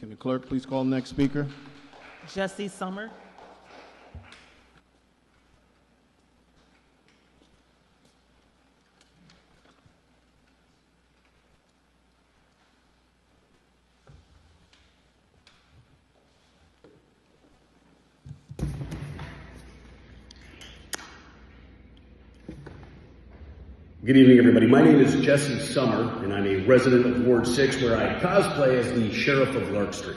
Can the clerk please call the next speaker? Jessie Summer. Good evening, everybody. My name is Jessie Summer, and I'm a resident of Ward 6, where I cosplay as the Sheriff of Lark Street.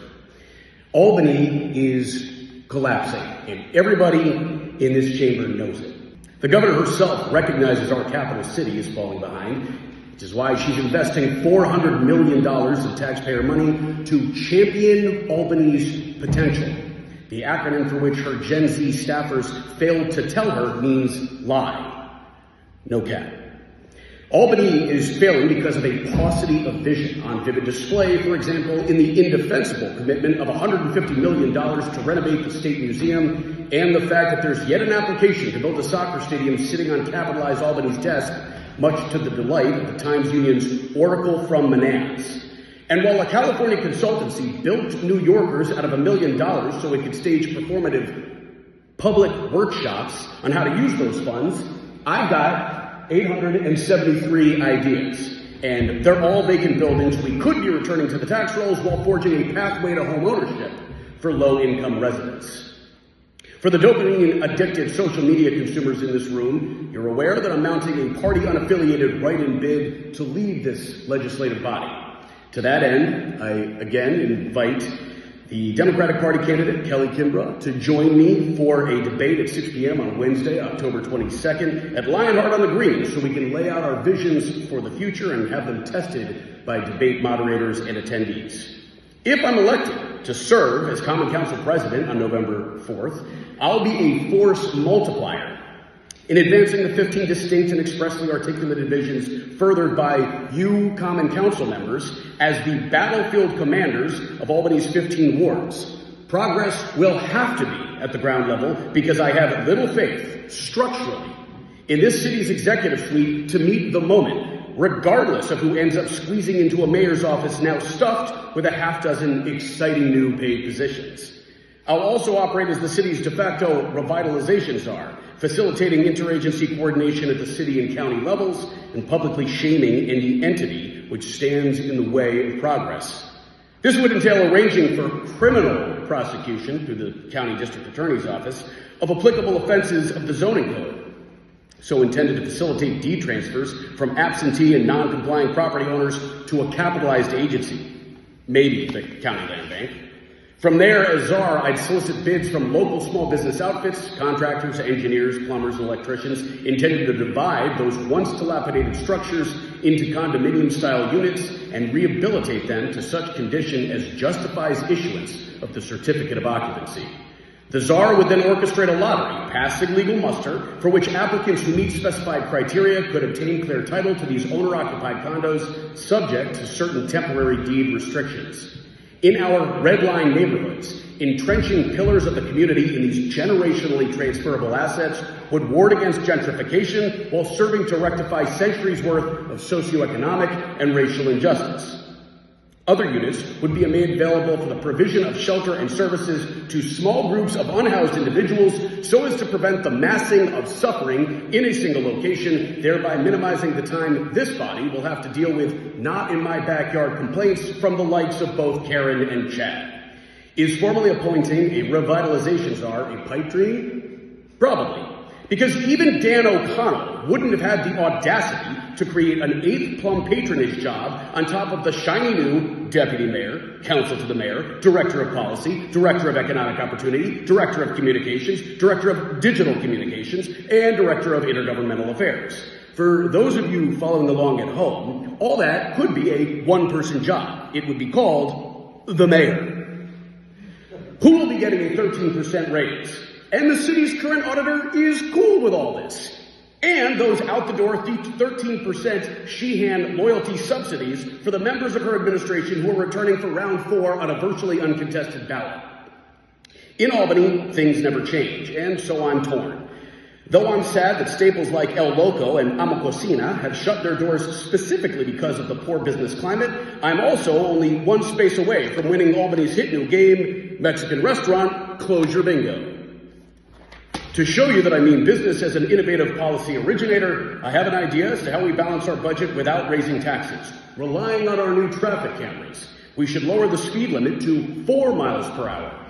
Albany is collapsing, and everybody in this chamber knows it. The governor herself recognizes our capital city is falling behind, which is why she's investing $400 million of taxpayer money to champion Albany's potential. The acronym for which her Gen Z staffers failed to tell her means lie. No cap. Albany is failing because of a paucity of vision on vivid display, for example, in the indefensible commitment of $150 million to renovate the State Museum, and the fact that there's yet an application to build a soccer stadium sitting on capitalized Albany's desk, much to the delight of the Times Union's Oracle from Menands. And while a California consultancy built New Yorkers out of $1 million so it could stage performative public workshops on how to use those funds, I've got 873 ideas, and they're all vacant buildings we could be returning to the tax rolls while forging a pathway to home ownership for low-income residents. For the dopamine-addicted social media consumers in this room, you're aware that I'm mounting a party-unaffiliated write-in bid to lead this legislative body. To that end, I again invite the Democratic Party candidate, Kelly Kimbrough, to join me for a debate at 6 p.m. on Wednesday, October 22nd at Lionheart on the Green, so we can lay out our visions for the future and have them tested by debate moderators and attendees. If I'm elected to serve as Common Council President on November 4th, I'll be a force multiplier in advancing the 15 distinct and expressly articulated visions furthered by you Common Council members as the battlefield commanders of Albany's 15 wards. Progress will have to be at the ground level because I have little faith, structurally, in this city's executive suite to meet the moment, regardless of who ends up squeezing into a mayor's office now stuffed with a half dozen exciting new paid positions. I'll also operate as the city's de facto revitalization czar, facilitating interagency coordination at the city and county levels and publicly shaming any entity which stands in the way of progress. This would entail arranging for criminal prosecution through the county district attorney's office of applicable offenses of the zoning code, so intended to facilitate deed transfers from absentee and non-complying property owners to a capitalized agency, maybe the county land bank. From there, as czar, I'd solicit bids from local small business outfits, contractors, engineers, plumbers, and electricians intended to divide those once dilapidated structures into condominium-style units and rehabilitate them to such condition as justifies issuance of the certificate of occupancy. The czar would then orchestrate a lottery, passing legal muster, for which applicants who meet specified criteria could obtain clear title to these owner-occupied condos, subject to certain temporary deed restrictions. In our red line neighborhoods, entrenching pillars of the community in these generationally transferable assets would ward against gentrification while serving to rectify centuries worth of socioeconomic and racial injustice. Other units would be made available for the provision of shelter and services to small groups of unhoused individuals so as to prevent the massing of suffering in a single location, thereby minimizing the time this body will have to deal with not in my backyard complaints from the likes of both Karen and Chad. Is formally appointing a revitalization czar a pipe dream? Probably. Because even Dan O'Connell wouldn't have had the audacity to create an 8th plum patronage job on top of the shiny new deputy mayor, counsel to the mayor, director of policy, director of economic opportunity, director of communications, director of digital communications, and director of intergovernmental affairs. For those of you following along at home, all that could be a one-person job. It would be called the mayor, who will be getting a 13% raise. And the city's current auditor is cool with all this. And those out-the-door 13% Sheehan loyalty subsidies for the members of her administration who are returning for round 4 on a virtually uncontested ballot. In Albany, things never change, and so I'm torn. Though I'm sad that staples like El Loco and Amo Cocina have shut their doors specifically because of the poor business climate, I'm also only one space away from winning Albany's hit new game, Mexican restaurant, Close Your Bingo. To show you that I mean business as an innovative policy originator, I have an idea as to how we balance our budget without raising taxes, relying on our new traffic cameras. We should lower the speed limit to 4 miles per hour.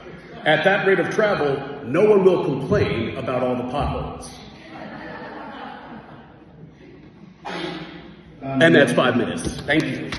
At that rate of travel, no one will complain about all the potholes. And that's 5 minutes. Thank you.